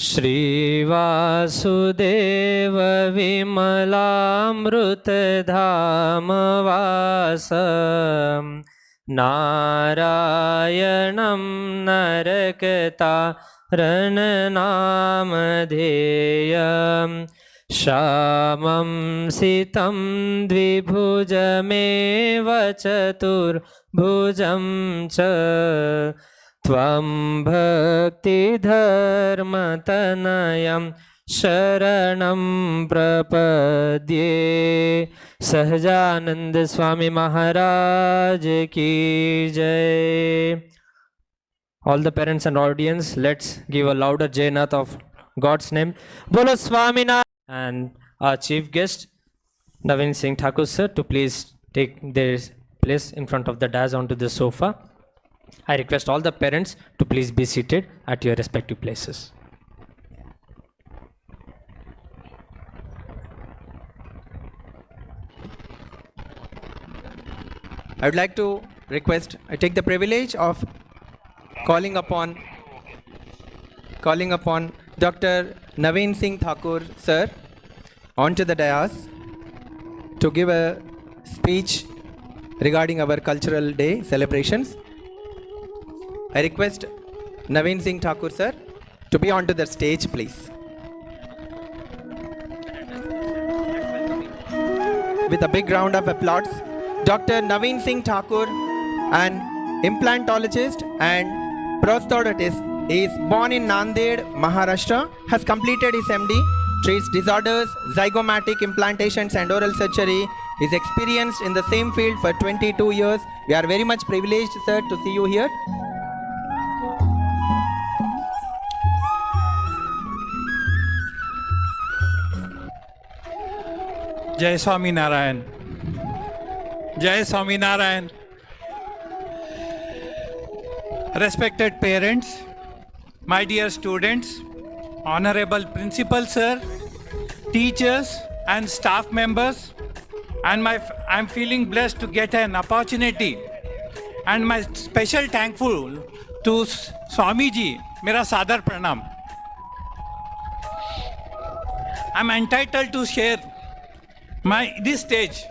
श्रीवासुदेव विमलामृतधामवासं नारायणं नरकतारणनामधेयं श्यामं सितं द्विभुजमेव चतुर्भुजं च त्वं भक्तिधर्मतनयं शरणं प्रपद्ये। सहजानंद स्वामी महाराज की जय। All the parents and audience, let's give a louder Jainath of God's name. Bolo Swaminarayan. And our chief guest, Naveen Singh Thakur sir, to please take their place in front of the dais onto the sofa. I request all the parents to please be seated at your respective places. I would like to request, I take the privilege of calling upon Dr. Naveen Singh Thakur sir onto the dais to give a speech regarding our cultural day celebrations. I request Naveen Singh Thakur sir to be onto the stage, please. With a big round of applause, Dr. Naveen Singh Thakur, an implantologist and prosthetist, is born in Nanded, Maharashtra, has completed his MD, treats disorders, zygomatic implantations and oral surgery, is experienced in the same field for 22 years. We are very much privileged, sir, to see you here. Jai Swaminarayan. Jai Swaminarayan. Respected parents, my dear students, honorable principal sir, teachers and staff members, and I'm feeling blessed to get an opportunity, and my special thankful to Swamiji, mera sadar pranam. I'm entitled to share this stage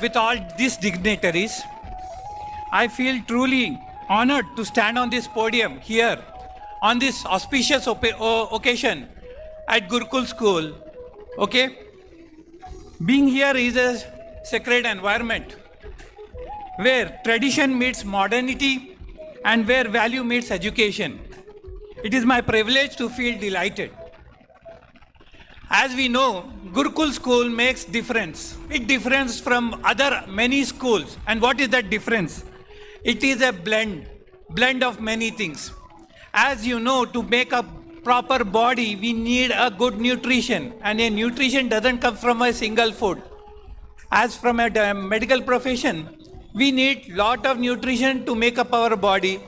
with all these dignitaries. I feel truly honored to stand on this podium here on this auspicious occasion at Gurukul School. Okay? Being here is a sacred environment where tradition meets modernity and where value meets education. It is my privilege to feel delighted. As we know, Gurukul school makes difference. It differs from other many schools. And what is that difference? It is a blend of many things. As you know, to make a proper body, we need a good nutrition. And a nutrition doesn't come from a single food. As from a medical profession, we need lot of nutrition to make up our body.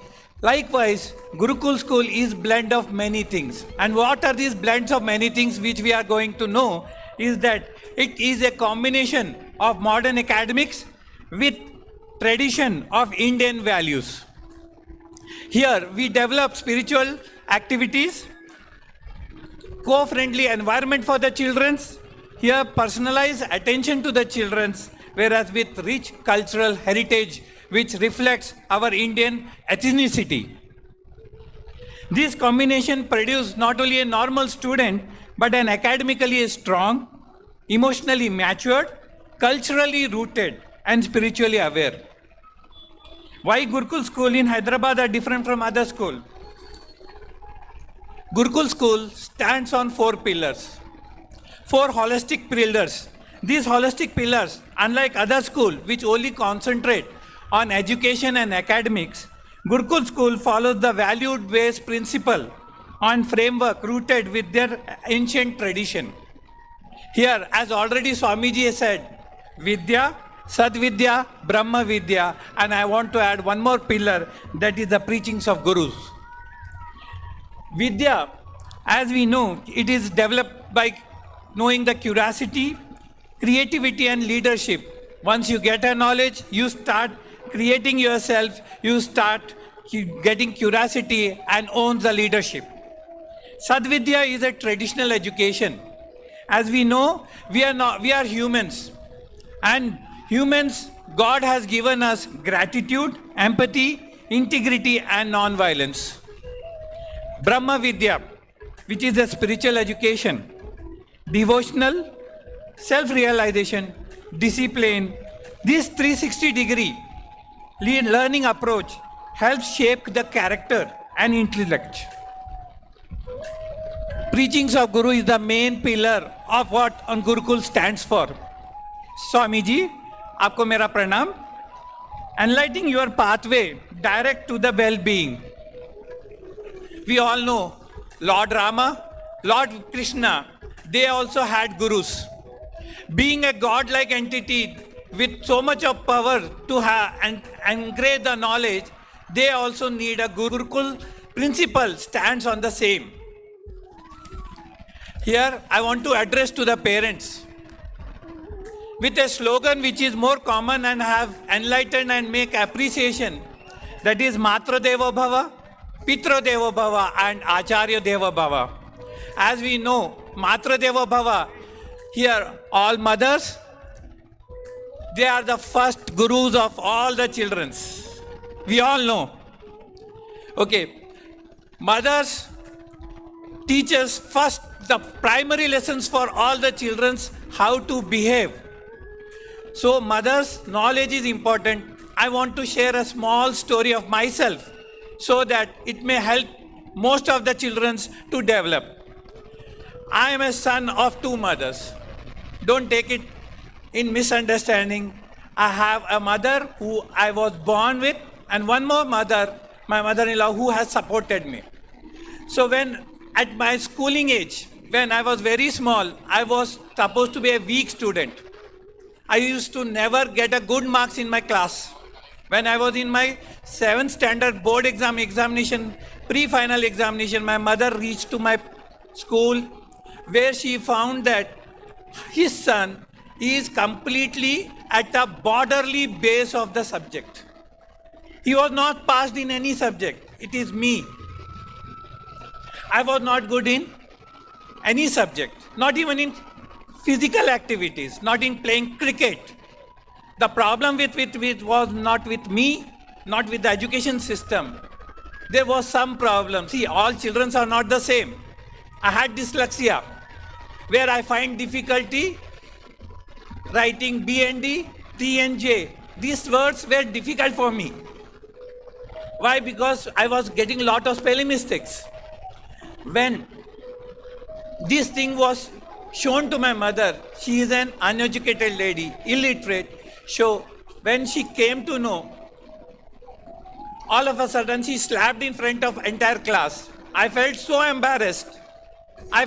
Likewise, Gurukul school is blend of many things. And what are these blends of many things which we are going to know is that it is a combination of modern academics with tradition of Indian values. Here we develop spiritual activities, co-friendly environment for the children. Here personalized attention to the children, whereas with rich cultural heritage which reflects our Indian ethnicity. This combination produces not only a normal student, but an academically strong, emotionally matured, culturally rooted, and spiritually aware. Why Gurukul school in Hyderabad are different from other schools? Gurukul school stands on 4 pillars, 4 holistic pillars. These holistic pillars, unlike other schools which only concentrate on education and academics, Gurukul school follows the valued-based principle on framework rooted with their ancient tradition. Here, as already Swamiji has said, Vidya, Sadvidya, Brahma Vidya, and I want to add one more pillar, that is the preachings of Gurus. Vidya, as we know, it is developed by knowing the curiosity, creativity and leadership. Once you get a knowledge, you start creating yourself, you start getting curiosity and own the leadership. Sadvidya is a traditional education. As we know, we are humans. And humans, God has given us gratitude, empathy, integrity, and non-violence. Brahma Vidya, which is a spiritual education, devotional, self-realization, discipline, this 360-degree learning approach helps shape the character and intellect. Preachings of Guru is the main pillar of what on Gurukul stands for. Swami ji, आपको मेरा प्रणाम. Enlightening your pathway direct to the well-being. We all know Lord Rama, Lord Krishna, they also had gurus. Being a godlike entity with so much of power to have and engrave the knowledge, they also need a Gurukul principle stands on the same. Here I want to address to the parents with a slogan which is more common and have enlightened and make appreciation, that is Matra Deva Bhava, Pitra Deva Bhava and Acharya Deva Bhava. As we know, Matra Deva Bhava, here all mothers, they are the first gurus of all the children. We all know. Okay, mothers teach us first the primary lessons for all the children, how to behave. So mother's knowledge is important. I want to share a small story of myself so that it may help most of the children to develop. I am a son of two mothers. Don't take it in misunderstanding. I have a mother who I was born with and one more mother, my mother-in-law, who has supported me. So when at my schooling age, when I was very small, I was supposed to be a weak student. I used to never get a good marks in my class. When I was in my 7th standard board examination, pre-final examination, my mother reached to my school where she found that his son is completely at the borderly base of the subject. He was not passed in any subject. It is me. I was not good in any subject, not even in physical activities, not in playing cricket. The problem with was not with me, not with the education system. There was some problem. See, all children are not the same. I had dyslexia, where I find difficulty writing B and D, T and J. These words were difficult for me. Why? Because I was getting a lot of spelling mistakes. When this thing was shown to my mother, she is an uneducated lady, illiterate. So when she came to know, all of a sudden she slapped in front of entire class. I felt so embarrassed. I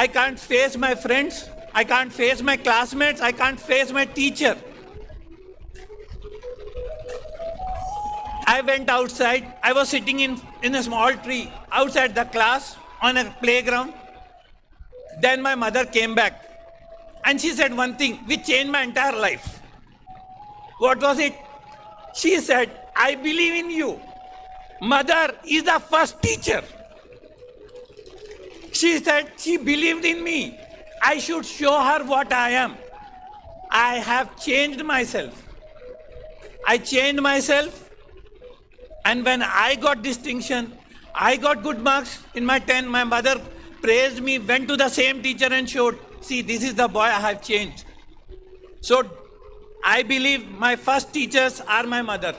can't face my friends. I can't face my classmates. I can't face my teacher. I went outside. I was sitting in a small tree outside the class on a playground. Then my mother came back and she said one thing which changed my entire life. What was it? She said, I believe in you. Mother is the first teacher. She said she believed in me. I should show her what I am. I have changed myself. I changed myself, and when I got distinction, I got good marks in my 10. My mother praised me, went to the same teacher and showed, see, this is the boy I have changed. So I believe my first teachers are my mother.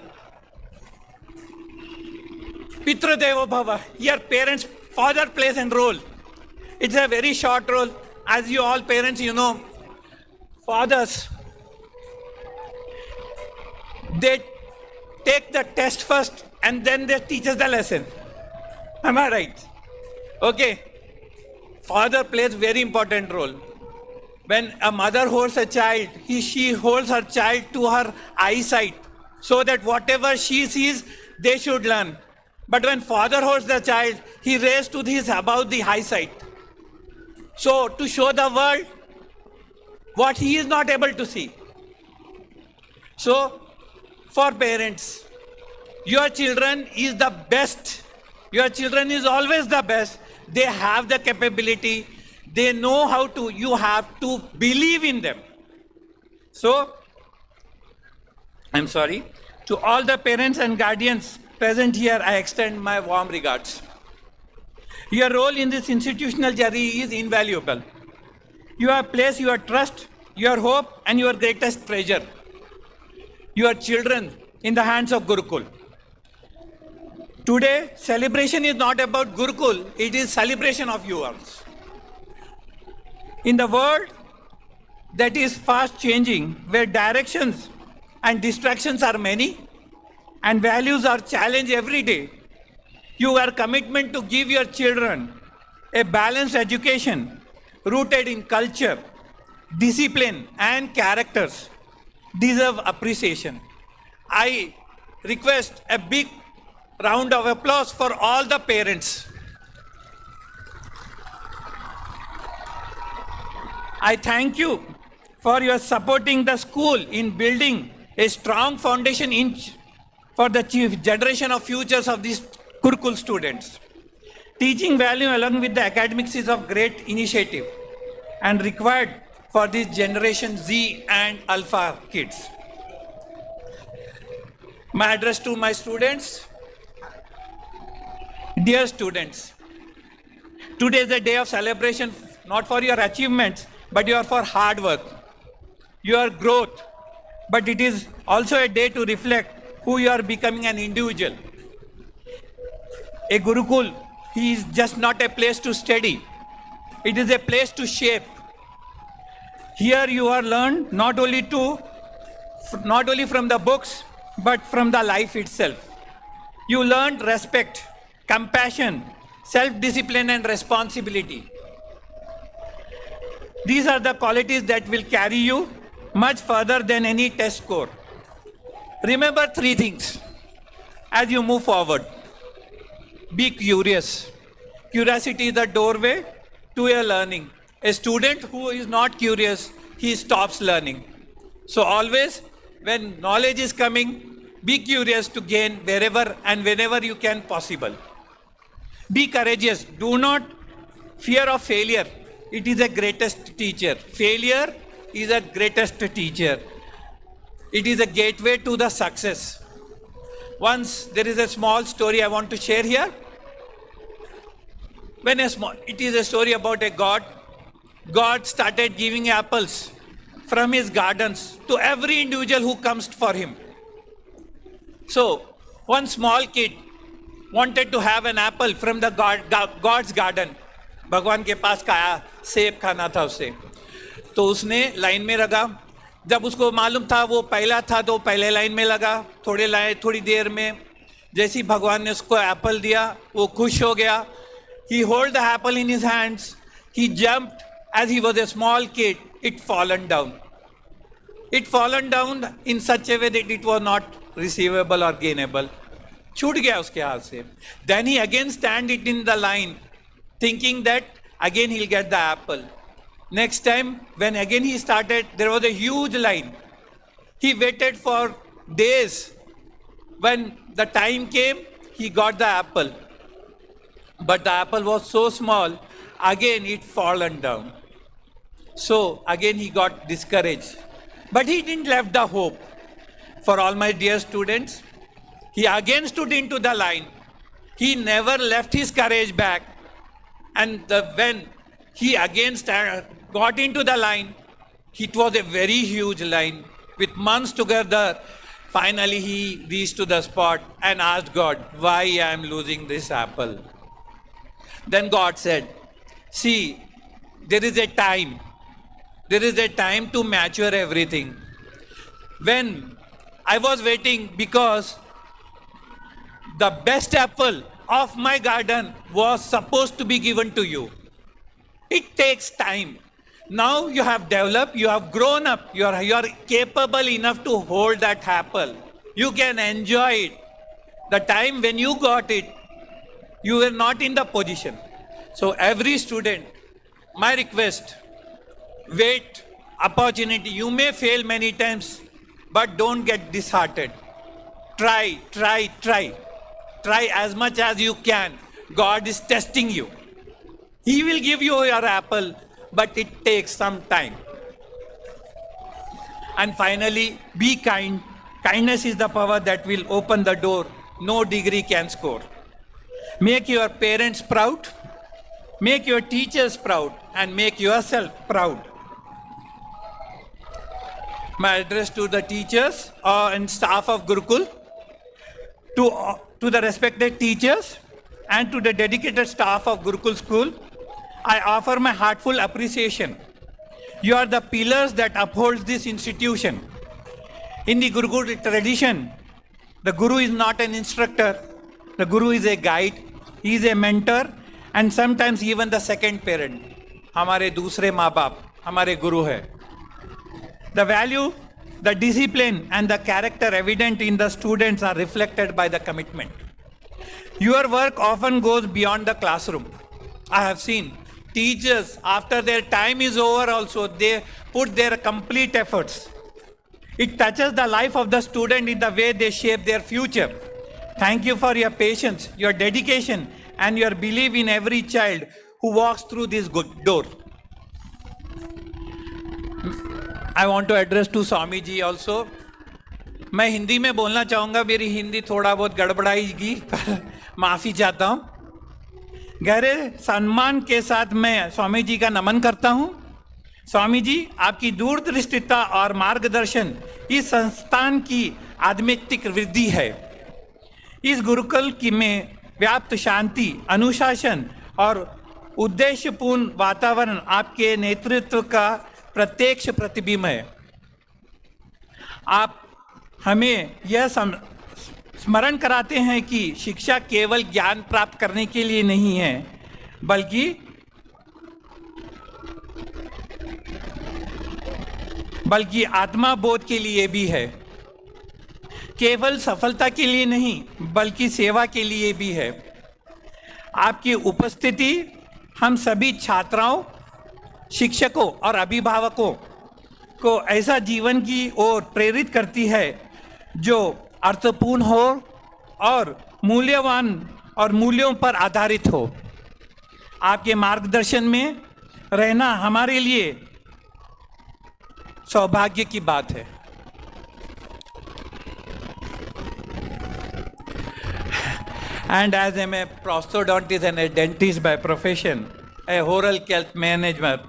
Pitra Deva Bhava, your parents, father plays a role. It's a very short role. As you all parents, you know, fathers, they take the test first and then they teach us the lesson. Am I right? Okay. Father plays very important role. When a mother holds a child, she holds her child to her eyesight so that whatever she sees, they should learn. But when father holds the child, he raises to his above the high sight. So to show the world what he is not able to see. So for parents, your children is the best Your children is always the best. They have the capability. They know how to, you have to believe in them. So, I'm sorry. To all the parents and guardians present here, I extend my warm regards. Your role in this institutional journey is invaluable. You have placed your trust, your hope, and your greatest treasure, your children, in the hands of Gurukul. Today, celebration is not about Gurukul, it is celebration of yours. In the world that is fast changing, where directions and distractions are many, and values are challenged every day, your commitment to give your children a balanced education rooted in culture, discipline, and characters deserve appreciation. I request a big round of applause for all the parents. I thank you for your supporting the school in building a strong foundation for the chief generation of futures of these Gurukul students. Teaching value along with the academics is of great initiative and required for this generation Z and Alpha kids. My address to my students. Dear students, today is a day of celebration not for your achievements, but for hard work, your growth. But it is also a day to reflect who you are becoming an individual. A Gurukul, he is just not a place to study. It is a place to shape. Here you are learned not only from the books, but from the life itself. You learned respect, compassion, self-discipline, and responsibility. These are the qualities that will carry you much further than any test score. Remember three things as you move forward. Be curious. Curiosity is the doorway to your learning. A student who is not curious, he stops learning. So always, when knowledge is coming, be curious to gain wherever and whenever you can possible. Be courageous. Do not fear of failure. It is the greatest teacher. Failure is the greatest teacher. It is a gateway to the success. Once there is a small story I want to share here. It is a story about a God. God started giving apples from his gardens to every individual who comes for him. So, one small kid wanted to have an apple from the God's garden. भगवान के पास खाया, सेब खाना था उसे, तो उसने line में लगा. जब उसको मालूम था वो पहला था तो पहले लाइन में लगा. थोड़ी देर में जैसी भगवान ने उसको एप्पल दिया, वो खुश हो गया. He held the apple in his hands. He jumped as he was a small kid. It fallen down. It fallen down in such a way that it was not receivable or gainable. छूट गया उसके हाथ से. Then he again stand it in the line, thinking that again he'll get the apple. Next time, when again he started, there was a huge line. He waited for days. When the time came, he got the apple. But the apple was so small, again it fallen down. So again he got discouraged. But he didn't left the hope. For all my dear students, he again stood into the line. He never left his courage back. And when he again got into the line, it was a very huge line with months together. Finally, he reached to the spot and asked God, why I am losing this apple? Then God said, see, there is a time. There is a time to mature everything. When I was waiting because the best apple of my garden was supposed to be given to you. It takes time. Now you have developed, you have grown up, you are capable enough to hold that apple. You can enjoy it. The time when you got it, you were not in the position. So every student, my request, wait, opportunity. You may fail many times, but don't get disheartened. Try. Try as much as you can. God is testing you. He will give you your apple, but it takes some time. And finally, be kind. Kindness is the power that will open the door no degree can score. Make your parents proud, make your teachers proud, and make yourself proud. My address to the teachers and staff of Gurukul, to the respected teachers and to the dedicated staff of Gurukul School, I offer my heartfelt appreciation. You are the pillars that uphold this institution. In the Gurukul tradition, the Guru is not an instructor, the Guru is a guide, he is a mentor, and sometimes even the second parent. हमारे दूसरे माँ बाप हमारे गुरु है. The value, the discipline, and the character evident in the students are reflected by the commitment. Your work often goes beyond the classroom. I have seen teachers, after their time is over also, they put their complete efforts. It touches the life of the student in the way they shape their future. Thank you for your patience, your dedication, and your belief in every child who walks through this good door. I want to address to Swami ji also. मैं हिंदी में बोलना चाहूँगा, मेरी हिंदी थोड़ा बहुत गड़बड़ाएगी, पर माफ़ी चाहता हूँ. गहरे सम्मान के साथ मैं स्वामी जी का नमन करता हूँ. स्वामी जी, आपकी दूरदृष्टिता और मार्गदर्शन इस संस्थान की आध्यात्मिक वृद्धि है. इस गुरुकुल की में व्याप्त शांति, अनुशासन और उद्देश्यपूर्ण वातावरण आपके नेतृत्व का प्रत्यक्ष प्रतिबिंब है. आप हमें यह स्मरण कराते हैं कि शिक्षा केवल ज्ञान प्राप्त करने के लिए नहीं है, बल्कि आत्मा बोध के लिए भी है. केवल सफलता के लिए नहीं, बल्कि सेवा के लिए भी है. आपकी उपस्थिति हम सभी छात्राओं, शिक्षकों और अभिभावकों को ऐसा जीवन की ओर प्रेरित करती है जो अर्थपूर्ण हो और मूल्यवान और मूल्यों पर आधारित हो. आपके मार्गदर्शन में रहना हमारे लिए सौभाग्य की बात है. And as I'm a prosthodontist and a dentist by profession, a oral health manager,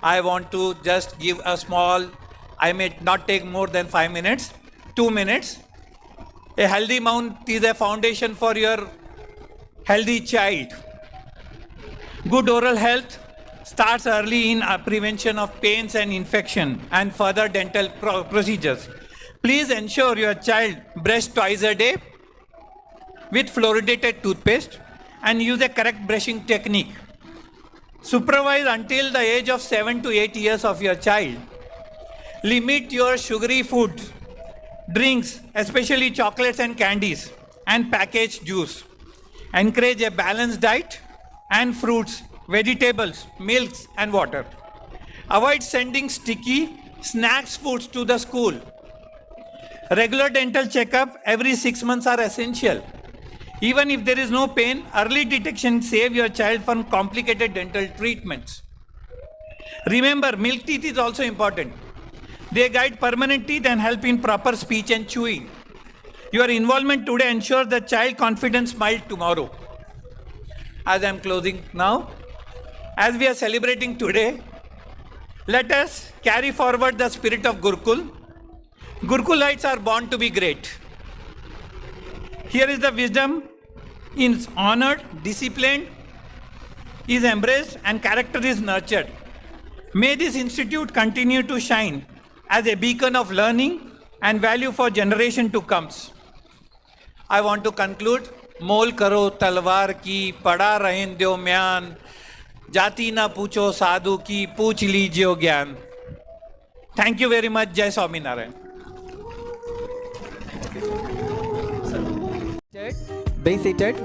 I want to just give a small, I may not take more than 5 minutes, 2 minutes. A healthy mouth is a foundation for your healthy child. Good oral health starts early in prevention of pains and infection and further dental procedures. Please ensure your child brush twice a day with fluoridated toothpaste and use a correct brushing technique. Supervise until the age of 7 to 8 years of your child. Limit your sugary food, drinks, especially chocolates and candies, and packaged juice. Encourage a balanced diet and fruits, vegetables, milks, and water. Avoid sending sticky snacks foods to the school. Regular dental checkup every 6 months are essential. Even if there is no pain, early detection saves your child from complicated dental treatments. Remember, milk teeth is also important. They guide permanent teeth and help in proper speech and chewing. Your involvement today ensures the child confident smile tomorrow. As I am closing now, as we are celebrating today, let us carry forward the spirit of Gurukul. Gurukulites are born to be great. Here is the wisdom is honored, disciplined, is embraced, and character is nurtured. May this institute continue to shine as a beacon of learning and value for generation to comes. I want to conclude. मोल करो तलवार की, पड़ा रहें दो म्यान, जाति ना पूछो साधु की, पूछ लीजिए ज्ञान. Thank you very much. जय Swaminarayan. Be seated.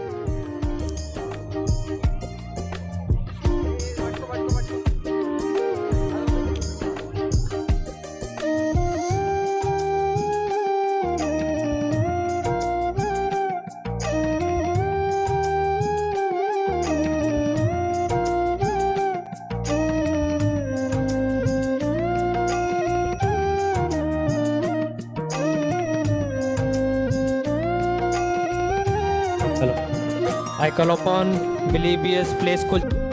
I call upon Billy BS Play School.